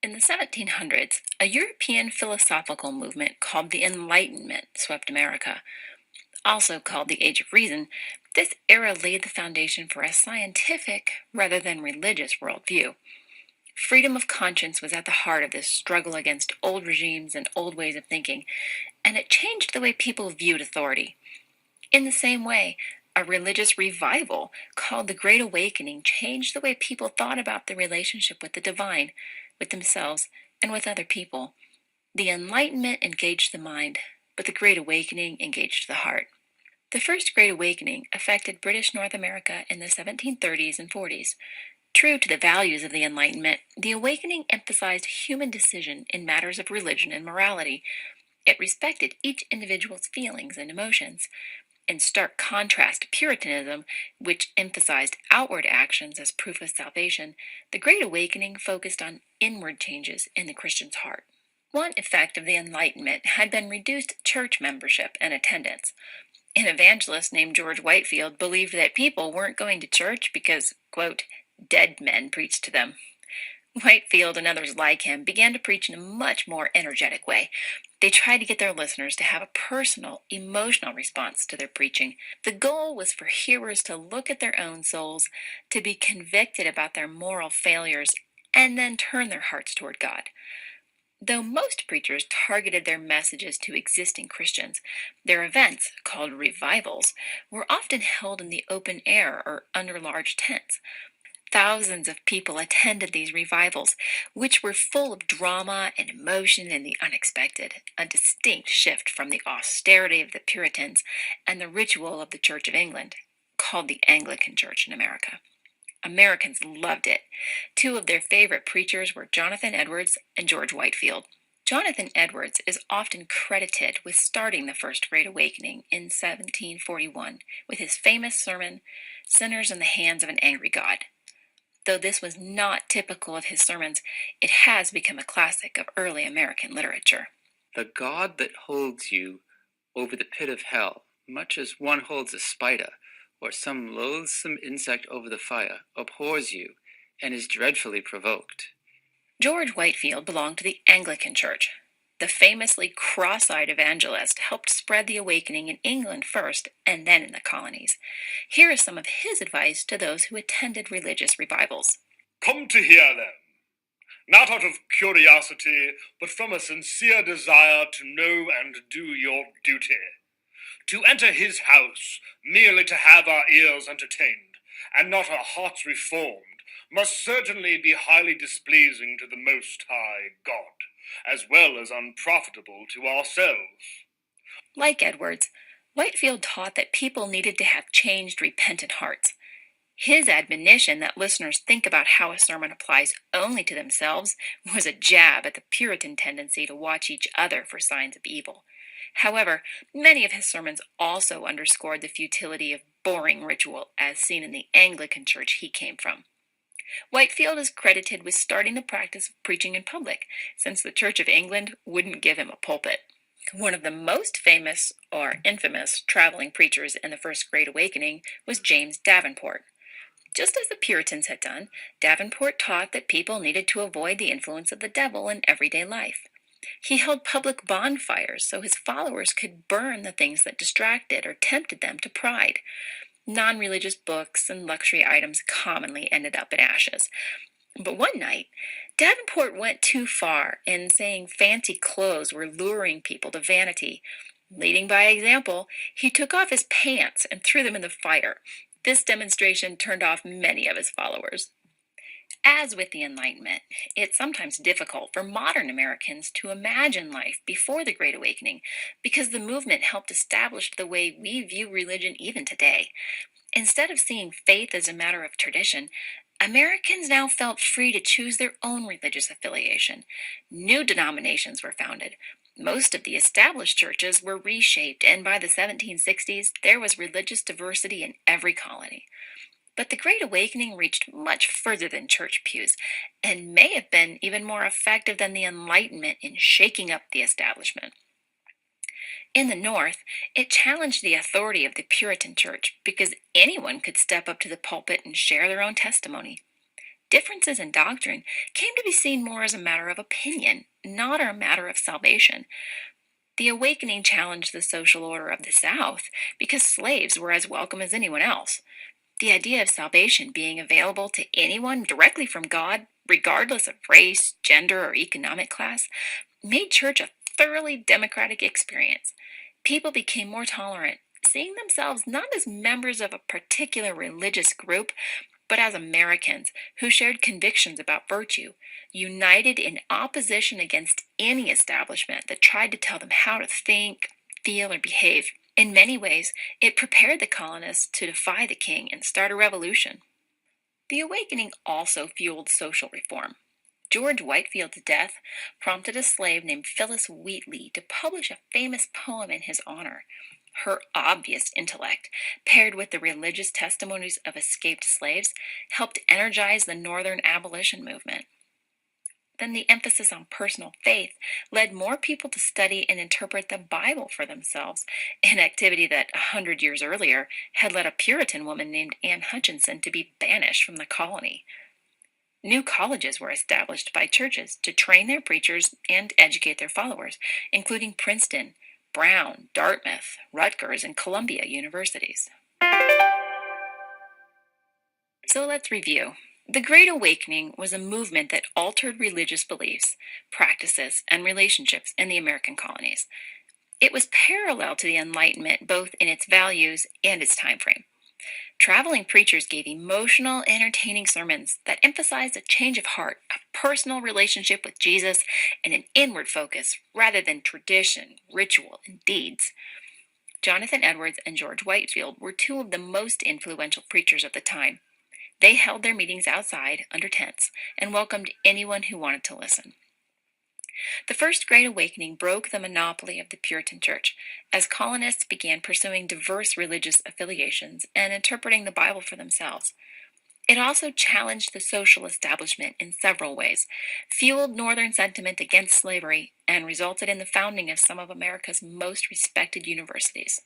In the 1700s, a European philosophical movement called the Enlightenment swept America. Also called the Age of Reason, this era laid the foundation for a scientific rather than religious worldview. Freedom of conscience was at the heart of this struggle against old regimes and old ways of thinking, and it changed the way people viewed authority. In the same way, a religious revival called the Great Awakening changed the way people thought about the relationship with the divine, with themselves, and with other people. The Enlightenment engaged the mind, but the Great Awakening engaged the heart. The First Great Awakening affected British North America in the 1730s and 40s. True to the values of the Enlightenment, the Awakening emphasized human decision in matters of religion and morality. It respected each individual's feelings and emotions. In stark contrast to Puritanism, which emphasized outward actions as proof of salvation, the Great Awakening focused on inward changes in the Christian's heart. One effect of the Enlightenment had been reduced church membership and attendance. An evangelist named George Whitefield believed that people weren't going to church because, quote, dead men preached to them. Whitefield and others like him began to preach in a much more energetic way. They tried to get their listeners to have a personal, emotional response to their preaching. The goal was for hearers to look at their own souls, to be convicted about their moral failures, and then turn their hearts toward God. Though most preachers targeted their messages to existing Christians, their events, called revivals, were often held in the open air or under large tents. Thousands of people attended these revivals, which were full of drama and emotion and the unexpected, a distinct shift from the austerity of the Puritans and the ritual of the Church of England, called the Anglican Church in America. Americans loved it. Two of their favorite preachers were Jonathan Edwards and George Whitefield. Jonathan Edwards is often credited with starting the First Great Awakening in 1741 with his famous sermon, Sinners in the Hands of an Angry God. Though this was not typical of his sermons, it has become a classic of early American literature. The God that holds you over the pit of hell, much as one holds a spider or some loathsome insect over the fire, abhors you and is dreadfully provoked. George Whitefield belonged to the Anglican Church. The famously cross-eyed evangelist helped spread the awakening in England first and then in the colonies. Here is some of his advice to those who attended religious revivals. Come to hear them, not out of curiosity, but from a sincere desire to know and do your duty. To enter his house merely to have our ears entertained, and not our hearts reformed, must certainly be highly displeasing to the Most High God, as well as unprofitable to ourselves. Like Edwards, Whitefield taught that people needed to have changed, repentant hearts. His admonition that listeners think about how a sermon applies only to themselves was a jab at the Puritan tendency to watch each other for signs of evil. However, many of his sermons also underscored the futility of boring ritual as seen in the Anglican church he came from. Whitefield is credited with starting the practice of preaching in public, since the Church of England wouldn't give him a pulpit. One of the most famous or infamous traveling preachers in the First Great Awakening was James Davenport. Just as the Puritans had done, Davenport taught that people needed to avoid the influence of the devil in everyday life. He held public bonfires so his followers could burn the things that distracted or tempted them to pride. Non-religious books and luxury items commonly ended up in ashes. But one night, Davenport went too far in saying fancy clothes were luring people to vanity. Leading by example, he took off his pants and threw them in the fire. This demonstration turned off many of his followers. As with the Enlightenment, it's sometimes difficult for modern Americans to imagine life before the Great Awakening because the movement helped establish the way we view religion even today. Instead of seeing faith as a matter of tradition, Americans now felt free to choose their own religious affiliation. New denominations were founded. Most of the established churches were reshaped, and by the 1760s, there was religious diversity in every colony. But the Great Awakening reached much further than church pews, and may have been even more effective than the Enlightenment in shaking up the establishment. In the North, it challenged the authority of the Puritan Church because anyone could step up to the pulpit and share their own testimony. differences in doctrine came to be seen more as a matter of opinion, not a matter of salvation. The awakening challenged the social order of the South because slaves were as welcome as anyone else. The idea of salvation being available to anyone directly from God, regardless of race, gender, or economic class, made church a thoroughly democratic experience. People became more tolerant, seeing themselves not as members of a particular religious group, but as Americans who shared convictions about virtue, united in opposition against any establishment that tried to tell them how to think, feel, or behave. In many ways, it prepared the colonists to defy the king and start a revolution. The awakening also fueled social reform. George Whitefield's death prompted a slave named Phillis Wheatley to publish a famous poem in his honor. Her obvious intellect, paired with the religious testimonies of escaped slaves, helped energize the Northern abolition movement. Then the emphasis on personal faith led more people to study and interpret the Bible for themselves, an activity that 100 years earlier had led a Puritan woman named Anne Hutchinson to be banished from the colony. New colleges were established by churches to train their preachers and educate their followers, including Princeton, Brown, Dartmouth, Rutgers, and Columbia universities. So let's review. The Great Awakening was a movement that altered religious beliefs, practices, and relationships in the American colonies. It was parallel to the Enlightenment both in its values and its time frame. Traveling preachers gave emotional, entertaining sermons that emphasized a change of heart, a personal relationship with Jesus, and an inward focus rather than tradition, ritual, and deeds. Jonathan Edwards and George Whitefield were two of the most influential preachers of the time. They held their meetings outside, under tents, and welcomed anyone who wanted to listen. The First Great Awakening broke the monopoly of the Puritan Church as colonists began pursuing diverse religious affiliations and interpreting the Bible for themselves. It also challenged the social establishment in several ways, fueled Northern sentiment against slavery, and resulted in the founding of some of America's most respected universities.